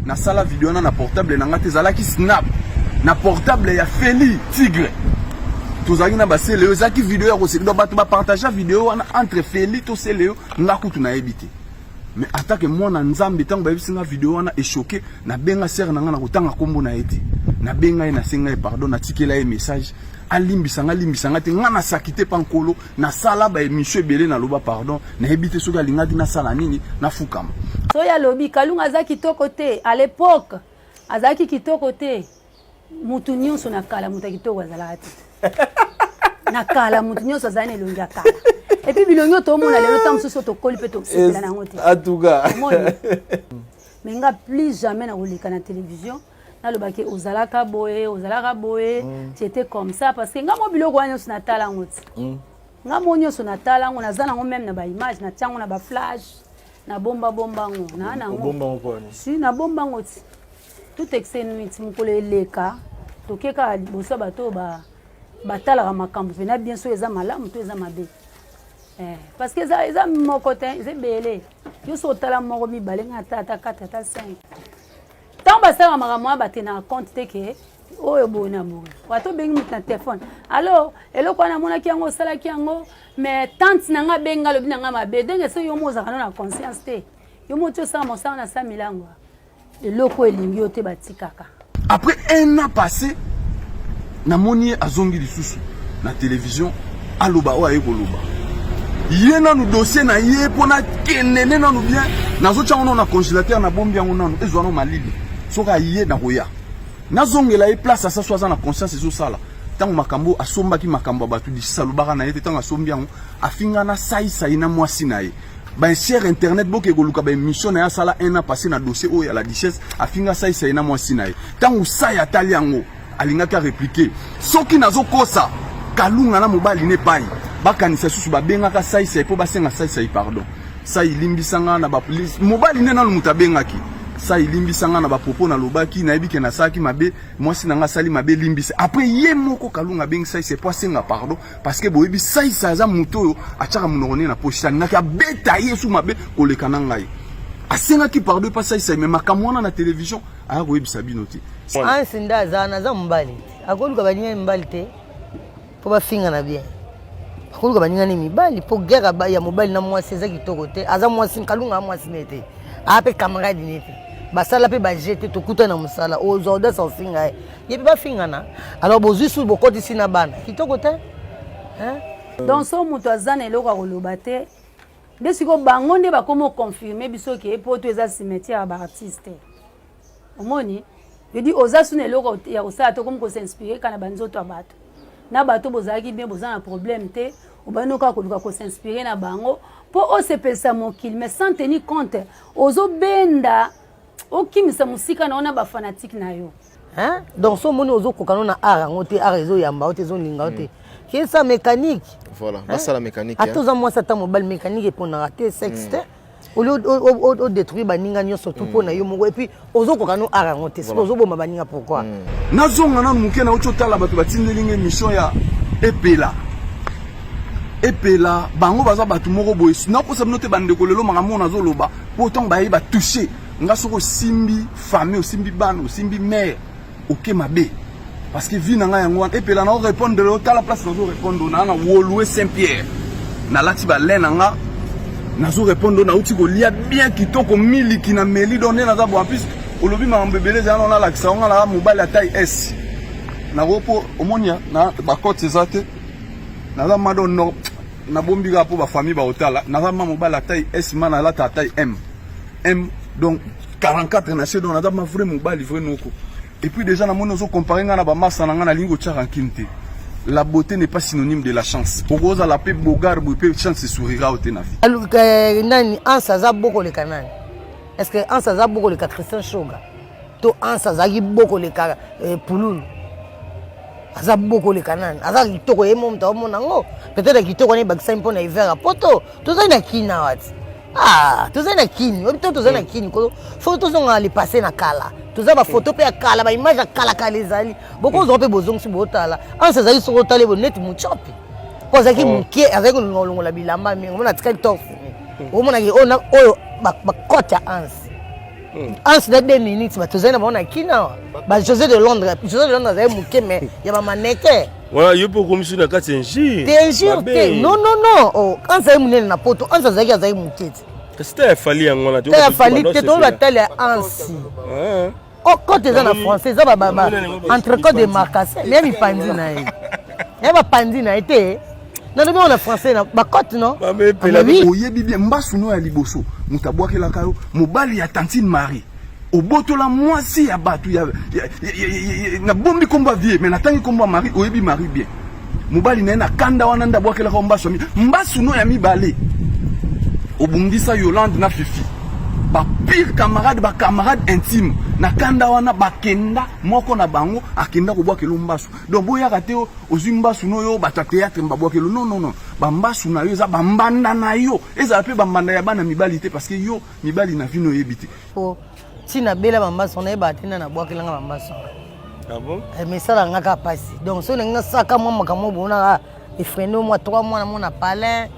na sala vidéo na portable na ngate zala ki snap na portable ya Feli Tigre tozaki na basele yo zaki vidéo ya koseki do bato ba partager vidéo wana entre Feli to sele yo ngaku tuna ebité mais attaque moi na nzambe tango ba bisinga vidéo wana échoqué na benga sœur na nga na kotanga kombo na eti na benga na senga pardon na tikela e message alimbisanga te nga na sakite pankolo na sala ba émission belé na loba pardon na ebité soki alingaki na sala nini na fukama so ya lobi kalunga zaki kitoko te à l'époque azaki kitoko te mutu nyonso na kala mutu kitoko azala te na kala mutu nyonso azana elongi ya kala et puis bilongi tomona lelo tamsuso to koli pe to sepela na ngote en tout cas mais nga plus jamais na kolika na télévision na lobaki ozalaka boye c'était comme ça parce que nga mo biloko wana nyonso na tala ngoti nga mo nyonso na tala ngo nazana ngo même na ba image na tiango na ba flash na bomba ngo na ngo bomba ngo si na bomba ngoti tout excès nuit mukolo eleka tokeka boso bato batala makambo pena bien sûr eza malamu to eza mabe parce que eza mon côté c'est belé yo so tala moko mi balenga tata 4 tata 5 tant basala makambo batena compte te ke oyo bona bongo wato bengi mutu na téléphone alors eloko na mona ki yango sala ki yango mais tante nanga benga lobi nanga mabe denge so yo moza kana na conscience te yo moto sa mo sa na sa milango eloko elingi yo te batikaka après un an passé na moni azongi lisusu na télévision aloba o ayekoloba ye nanu dossier na ye pona kenene nanu bien nazo tchango na congélateur na bombi yango nanu ezwana malili soka ye na koya nazongela e place asa soza na conscience ezo sala tango makambo asombaki makambo batu di salubaka na ye tango asombi yango afinga na sai na mwasi na ye ba cher internet boke goluka ba émission na ya sala un an passé na dossier o ya la duchesse afinga sai na mwasi na ye tango sai atali yango alingaka répliquer soki nazo kosa kalunga na mobali ne pai bakanisa susu babengaka sai po basenga sai pardon sai limbisanga na ba police mobali ne na mutabengaki sai limbisanga na ba propos na lobaki na ebike na saki mabe mwasi nanga sali mabe limbisa après ye moko kalunga bengi sai po senga pardon parce que boyebi sai za muto achaka munone na poche ngaka beta yesu mabe kolekana ngai asenga ki pardon pas sai mais makamwana na télévision a boyebi sabinoti Ansinda zana za mbali. Akoluka banyine mbali te. Po bafinga na bien. Akoluka banyine ni mibali po gera ba ya mobali na mwasi za kitoko te. Aza mwasi kalunga mwasi nete. Ape camarade nete. Basala pe ba jeter to kuta na musala. Ozoda sa finga. Ye pe ba finga na. Alors bozui su bokoti sina bana. Kitoko te. Hein? Donc so muto azana eloko akoloba te. Desiko bango nde bakomo confirmer biso ke po to eza cimetière ba artiste. Omoni je dis aux asune loko ya osala to comme ko s'inspirer kana banzoto abato na bato bozaki bien bozana problème te obanoka ko luka ko s'inspirer na bango po o se pesa mokil mais sans tenir compte ozo benda okimisa musika na ona ba fanatique na yo hein donc so moni ozo kokano na art ngote art ezo yamba ote zo linga ote qui ça mécanique voilà ça la mécanique à tous moi ça ta mobile mécanique pour na rater sexe au détruire baninga nyonso tout pona yo moko et puis ozo kokano arangote c'est ozo boma baninga pourquoi nazonga na muke na ocho tala bato batindelinga émission ya epela bango baza bato moko boye na ko sabino te bande ko lelo makambo nazo loba pourtant ba yiba toucher nga soko simbi famille simbi bano simbi mère OK mabe parce que vie na nga yango epela na répondre le tala place nazo répondre na Woluwe Saint-Pierre na lati ba lena nga nazo répondre na uti ko lia bien kitoko miliki na meli donné na za bo en plus olobi ma mbebele za na la kisa nga la mobile ya taille S na ropo omonia na ba côte zate na za mado no na bombiga po ba famille ba hôtel na za ma mobile ya taille S mana la ta taille M donc 44 na chez donc na za ma vrai mobile vrai noko et puis déjà na mono zo comparer nga na ba massa na nga na lingo tchara kinte. La beauté n'est pas synonyme de la chance. Pour la paix, bogar, boupe, chance sourira au tenafi. Alors, nani, ansa beaucoup le canal. Est-ce que ansa beaucoup le 400 choga? To ansa zagi beaucoup le car pouloul. Aza beaucoup le canal. Aza kitoko e mom ta monango. Peut-être kitoko ne baksa impona hiver à poto. To za na kina wat. Ah, to za na kini. Obito to za na kini ko. Photo zonga ali passer na kala. Tout ça, ma photo peut être kala, ma image à kala kalizali. Beaucoup ont peu besoin de botala. En ce cas, ils sont allés au net mon chopi. Parce que mon qui avec le la bilamba, mais on a très tough. On a on a ba kota ans. Anse de 2 minutes, bah, tu sais, on a qui non? Bah, José de Londres, c'est mouké, mais il y a ma mannequin. Voilà, il faut comme si on a 4 injures. T'es injure, non, non, non. Oh, quand ça est mouné na poto, quand ça est mouké. C'était fallu en on a dit. T'as fallu, t'es dans la télé ansi. Oh, quand tu es en français, ça va, entre code de marcassé, il y a des pandina. Il y a des pandina, été. Non, non, on est français, bah, côte, non? Oye bibi mbasuno ya liboso mutabwake la kayo mobali ya tantine Marie obotola mwasi ya batu ya na bombi komba vie mais natangi komba Marie oyebi Marie bien mobali na kanda wana ndabwake la mbasuno ya mibale obungisa Yolande na Fifi ba pire camarade ba camarade intime na kanda wana bakenda moko na bango akenda kobwake lo mbasu donc boya kate ozwi mbasu no yo bata théâtre mbabwake lo non non non ba mbasu na yo eza ba mbanda na yo eza pe ba mbanda ya bana mibali te parce que yo mibali na vino yebite po tina bela ba mbasu na yeba tina na bwake langa ba mbasu Ah bon? Mais ça la ngaka pasi donc so nga saka mo makamo bona efreno mo 3 mois na mona palin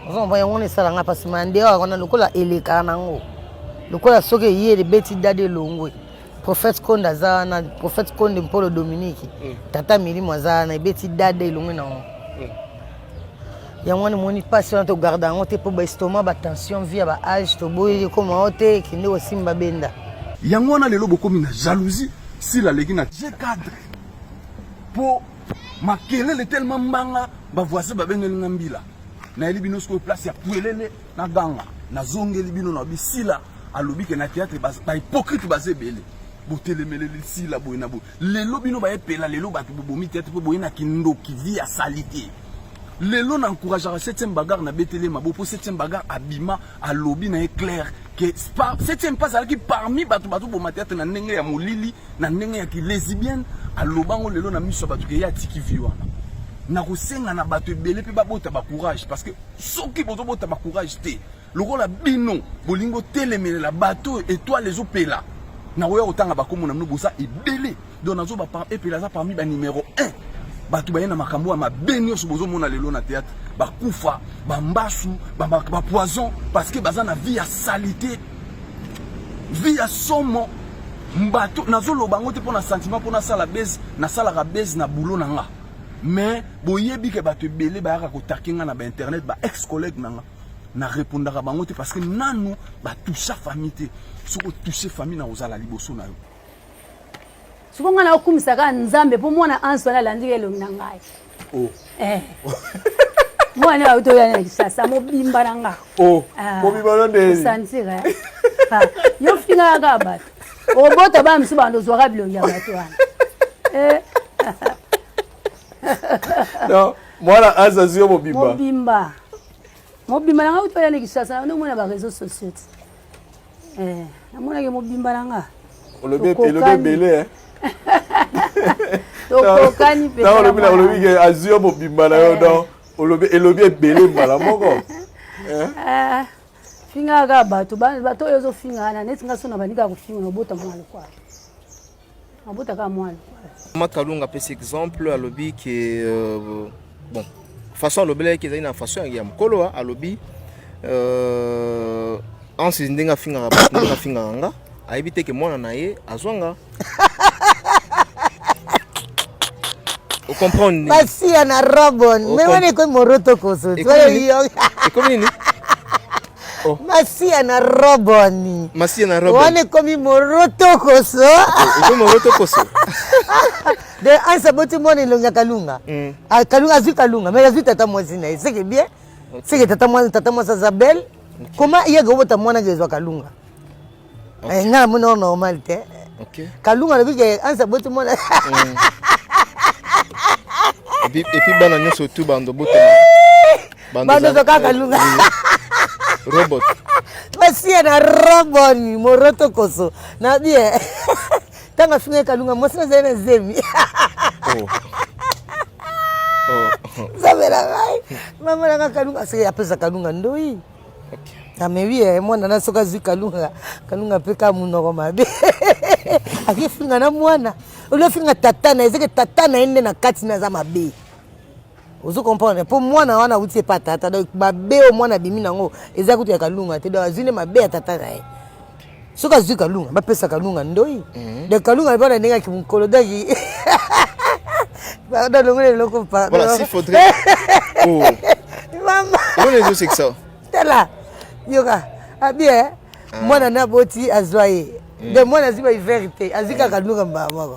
on va y on ça la ngaka pasi mande on a lokola eleka nango lokola soke yere beti dade longwe prophète Konda zana prophète Konde Mpolo Dominique tata milimo zana beti dade longwe na yango moni passion to garda ngo te po ba estomac ba tension via ba âge to boye comme ote kinde osimba benda yango na lelo bokomi na jalousie si la leki na je cadre po makelele tellement mbanga ba voisin ba bengeli ngambila na elibino sko place ya puelele na ganga na zongeli bino na bisila alobi ke na théâtre ba hypocrite basé belé botelemele sila boyina bo lelo bino ba epela lelo ba bobomi théâtre po boyina kindo ki via salité lelo na encourager 7e bagarre na betele mabo po 7e bagarre abima alobi na éclair que 7e pas alaki parmi batu bo théâtre na ndenge ya molili na ndenge ya ki lesbienne alobango lelo na miso batu ke ya tiki viwana na kosenga na batu ebele pe babota ba courage parce que soki bozo bota ba courage te lokola bino bolingo telemele la bateau étoile les opela na oya otanga bakomo na mnobosa ebele donc nazo ba par epela za parmi ba numéro 1 batu bayena makambo ya mabeni oso bozo mona lelo na théâtre bakufa bambasu ba poison parce que baza na vie ya salité vie ya somo mbato nazo lobango te pona sentiment pona sala base na sala ka base na boulot na nga mais boyebi ke batu ebele ba yaka kotakinga na ba internet ba ex collègue nanga na répondra bango te parce que nanu ba toucher famille te soko toucher famille na ozala liboso na yo sukonga na okumisaka nzambe po mwana anso na landike lo ngai mwana auto ya na sasa mobimba nanga mobimba no de santira yo finga ga bat obota ba msu bando zwaka bilongi ya bato wana non mwana ansa sio mobimba nanga auto ya na sasa no mona ba réseaux sociaux na mona ke mobimba nanga olobe belé tokokani pe na olobi ke azio mobimba na yo donc olobi ebele mbala moko finga ga bato yozo finga na neti nga sona banika kufinga no bota mwana kwa abota ka mwana Makalunga pese exemple alobi que bon façon lobele ke zina façon ya mkolo alobi ansi ndinga finga nga aibite ke mwana na ye azwanga o comprendre basi na robon mais wane ko moroto koso e comme nini Masia na roboni. Masia na roboni. Wane komi moroto koso. Iko moroto koso. De ansa boti moni longa kalunga. Kalunga azu kalunga, mais azu tata mwasi na. C'est que bien. C'est que tata mwasi Isabelle. Comment il y a gobota mwana gezwa kalunga. Nga mona normal te. OK. Kalunga le bige ansa boti mona. Et puis bana nyoso tu bando bota. Bando zoka kalunga. Robot. Masia na roboni moroto koso. Na bien. Tanga finga kalunga mosina zena zemi. Zabela ngai. Mama na kalunga se apesa kalunga ndoi. OK. Amewie mwana na soka zwi kalunga. Kalunga peka munoko mabe. Akifinga na mwana. Ulofinga tatana ezeke tatana ende na kati na za mabe. Ozo comprendre pour mwana wana utie pa tata donc mabe o mwana bimi nango eza kutu ya kalunga te donc azine mabe ya tata na ye. soki azwi kalunga bapesa kalunga ndoi de kalunga bana ndengaki mokolo daki pardon longole loko pardon voilà s'il faudrait oh maman on est c'est que ça tala yoka abie mwana na boti azwaye de mwana ziba vérité azika kalunga mbama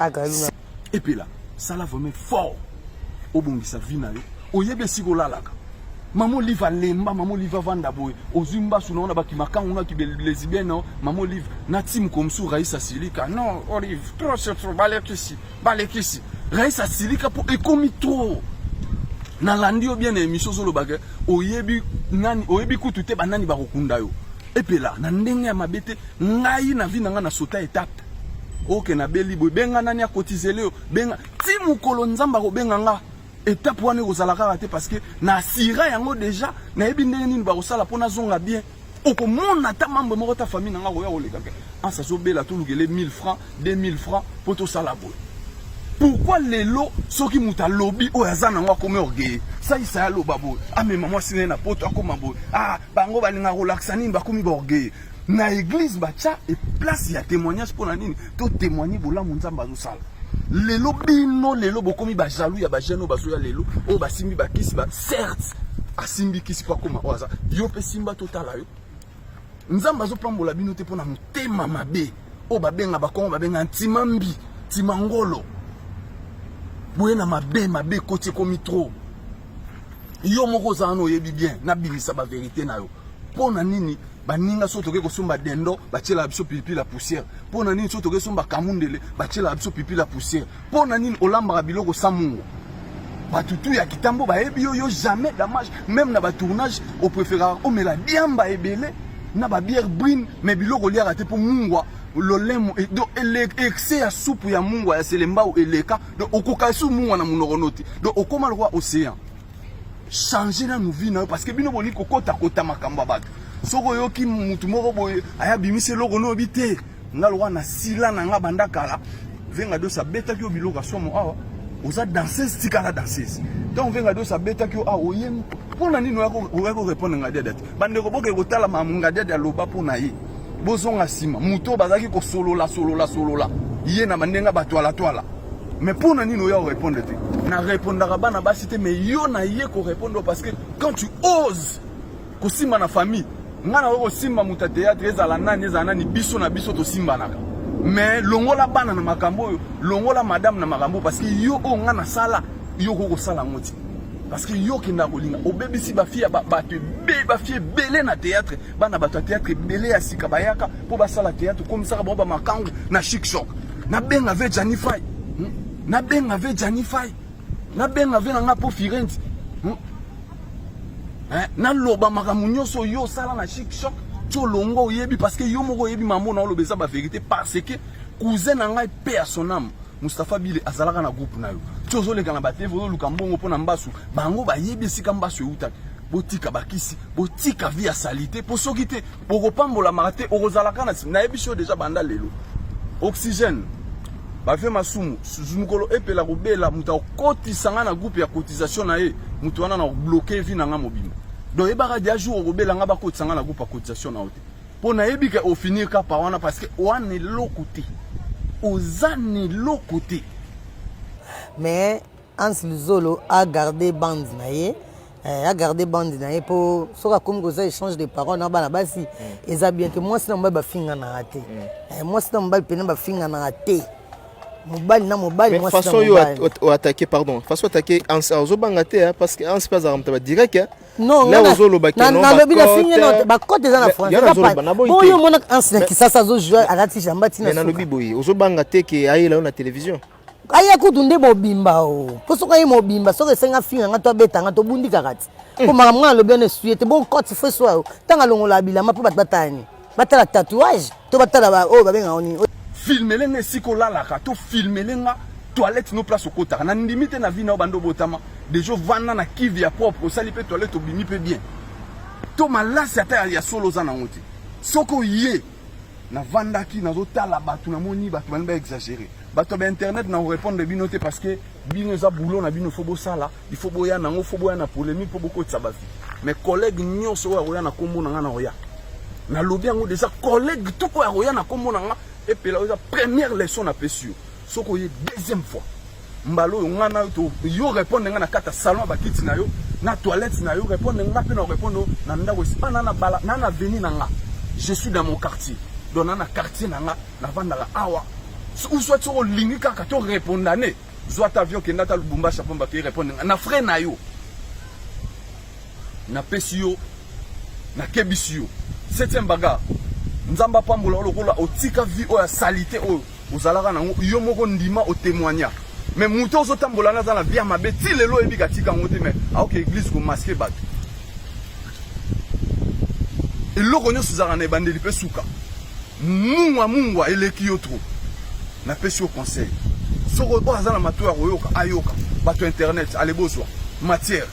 akalunga et puis là ça l'a vraiment fort au bongisa vina yo oyebe siko lalaka maman livre lemba maman livre vanda boy ozumba suna ba kimakangu na lesbienne maman livre na team comme sou Raïssa Silika non Olive trop balekisi Raïssa Silika pour ekomi trop na landi o bien émission solo baga oyebi nani oyebi kutu te banani ba kokunda yo et puis là na ndenge ya mabete ngai na vina nga na sota étape OK na beli boy benga nani a cotiser leo benga timu kolonzamba ko benga nga étape wana kozalaka raté parce que na sira yango déjà na yebi ndenge nini ba kosala pona zonga bien okomona ta membre moko ta famille nanga koya koleka ke ansa so bela to lukele 1000 francs 2000 francs poto sala boy pourquoi lelo soki muta lobby o yazana ngo comme orgueil ça isa ya loba boy ah mais maman sine na poto akoma boy ah bango balinga relaxa nini bakomi ba orgueil na église bacha et place ya témoignage pona nini to témoigner bola munzamba zo sala lelo bino lelo bokomi ba jaloux ya ba jeune ba soya lelo o ba simbi ba kisi ba certes asimbi kisi pa koma oza yo pe simba total yo nzamba zo pambola bino te pona mutema mabe o ba benga ba kongo ba benga ntimambi timangolo boyena mabe côté komi trop yo moko za no yebi bien na bilisa ba vérité na yo pona nini baninga so toke kosomba dendo bachela biso pipi la poussière pona nini so toke somba kamundele bachela biso pipi la poussière pona nini olamba biloko samungo batutu ya kitambo baebi yo jamais dommage même na ba tournage au préféra o mela diamba ebele na ba bière brune mais biloko lia raté pour mungwa lolemo do excès ya soupe ya mungwa ya selemba ou eleka do okoka su mungwa na munoronoti do okoma le roi océan changer na vie na parce que bino boni kokota kota makamba bato soko yoki mutu moko boye aya bimise loko no bité ngalwa na sila na nga banda kala venga do sa beta ki obiloko somo awa oza danseuse tikala danseuse donc venga do sa beta ki awa oyem pona nini oyako répondre nga dede bande ko boke kotala mamunga dede loba pona ye bozonga sima muto bazaki ko solola ye na mandenga batwala mais pona nini oyako répondre te na répondra bana basité mais yo na ye ko répondre parce que quand tu oses ko simba na famille ngana ko simba muta théâtre ezala nani biso na biso to simba naka mais longola bana na makambo longola madame na makambo parce que yo o ngana sala yo ko sala ngoti parce que yo kinda kolinga obebisi ba fille ba fille belé na théâtre bana ba théâtre belé ya sika bayaka po ba sala théâtre comme ça ba makangu na chic shock na benga ve Janify na benga ve na po Firenze na loba makamunyo so yo sala na chic shock tolongo yebi parce que yo moko yebi mambo na lobeza ba vérité parce que cousin na ngai personnam Mustafa Bile azalaka na groupe na yo tozo leka na bate vo luka mbongo pona mbasu bango ba yebi sika mbasu euta botika bakisi botika via salité po sokite boko pambola marate orozalaka na yebi sho déjà banda lelo oxygène ba fait masumu zumukolo epela kobela muta kotisanga na groupe ya cotisation na ye mutu wana na bloquer vie na nga mobimba donc ebaka dia jour kobela nga ba kotisanga na groupe ya cotisation na ote po na yebi ka au finir ka pa wana parce que wana lokote ozane lokote mais Hans Luzolo a gardé bande na ye pour soka comme goza échange de paroles na bana basi eza bien que moi sinon ba finga na raté moi sinon ba pena ba finga na raté mobali moi façon yo attaquer pardon façon attaquer Hans bangate parce que Hans pas aramta direct non là ozolo ba non na lobi na finga non ba côté za na français bon yo mona Hans qui ça zo jouer arati jamba tina na lobi boy ozo bangate ke ayela na télévision aya kutunde mobimba o poso ka mobimba so ke senga finga nga to betanga to bundi kakati ko makamwa lobi na suite bon côté fo so tanga longola bilama po batani batala tatouage to batala ba o babenga oni filmer les siko lalaka to filmer lenga toilette no place okota na ndimite na vina bando botama déjà vana na kivi ya propre sali pe toilette obimi pe bien to malasi ata ya solo za na ngoti soko ye na vandaki na zotala batu na moni batu bani ba exagérer batu ba internet na répondre bino te parce que bino za boulot na bino fobo sala il faut boya na ngo fobo ya na polémique po boko tsabafi mais collègue nyonso wa na kombo na ngana oya na lobby yango déjà collègue tout ko ya roya na kombo na nga et puis la première leçon na pesio soko ye deuxième fois mbalo ngana to yo répondre nga na kata salon ba kiti na yo na toilette na yo répondre nga pe na répondre na ndako sipana na bala na veni na nga je suis dans mon quartier donc na quartier na nga na vanda awa ou soit tu lingi kaka to répondre né soit avion ke ndata Lubumbashi pomba ke répondre na frère na yo na pesio na kebisio septième bagarre nzamba pambola lokola otika vie o ya salité o ozalaka na yo moko ndima o témoigner mais muto zo tambola na za vie mabe ti lelo ebika tika ngote mais aoke église ko masquer bato eloko nyo suzara na bandeli pe suka mungwa eleki yo trop na pesi au conseil soko o azana matoya koyoka ayoka bato internet alebozwa matière.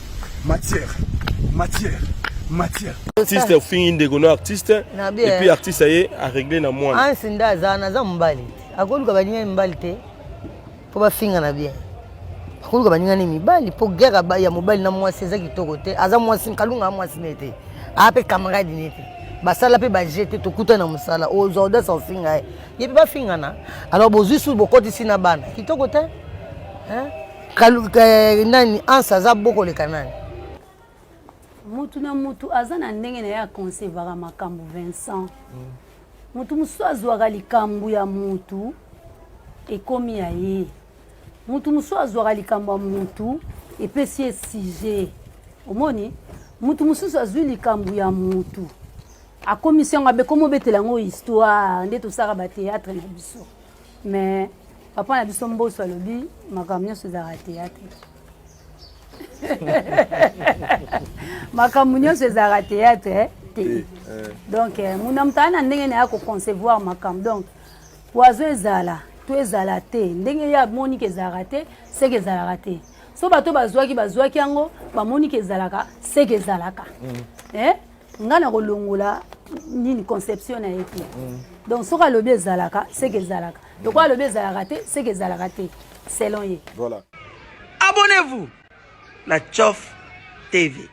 Artiste fingi ndegono artiste et puis artiste a réglé na moi. Ah sinda za mbali. Akoluka baninga mbali te. Po ba finga na bien. Akoluka baninga ni mibali po guerre ba ya mobali na mwasi za kitoko te. Aza mwasi kalunga mwasi nete. Ape camarade nete. Basala pe ba jeter to kuta na musala. O zoda sans finga. Ye pe ba finga na. Alors bozui su bokoti sina bana. Kitoko te. Hein? Kaluka nani ansa za boko le kanani. Mutu na mutu azana ndenge na ya concevara makambo Vincent. Mutu musu azwaka likambo ya mutu ekomi ya ye. Mutu musu azwaka likambo ya mutu epesi ye sujet. Omoni mutu musu azwi likambo ya mutu akomi sionga be komo betela ngo histoire nde to saka ba théâtre na biso. Mais papa na biso mboso alobi makambo nyonso ezaka théâtre. Makambo nyonso ezaka théâtre donc muna mutana ndenge na ya ko concevoir makambo donc poizo ezala to ezala te ndenge ya monique ezala te c'est que ezala te so bato bazwaki yango ba monique ezalaka c'est que ezalaka ngana kolongola nini conception na yetu donc soka lobi ezalaka c'est que ezalaka donc quoi lobi ezalaka te c'est que ezalaka te selon ye. Voilà. Abonnez-vous la Tchof TV.